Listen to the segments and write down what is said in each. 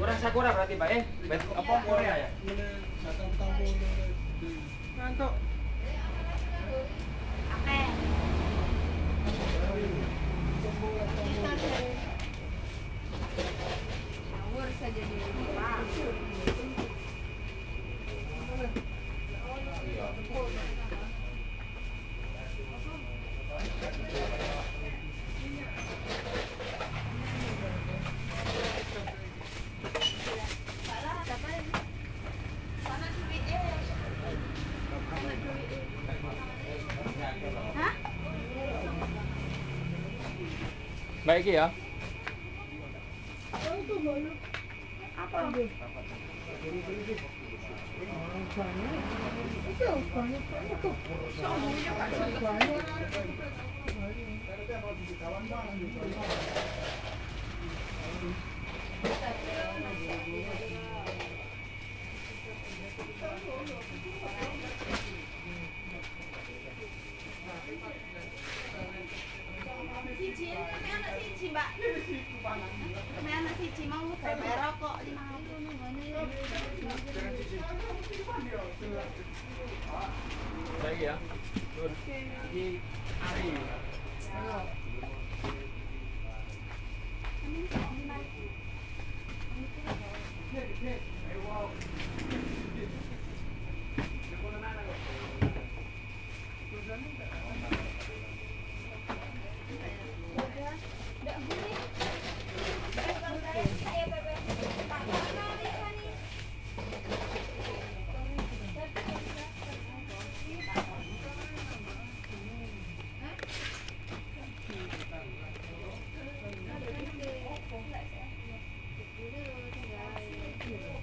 Kurang sakura berarti Mbak apa Korea ya? Ngantuk. Ngawur saja di rumah. Baik ya. Apa? Siji, anak siji, Mbak. Anak siji mau bayar rokok 5.000 ngene. Baik ya. Di Ari.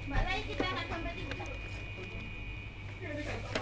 Mbak Rai kita anak sampai 3.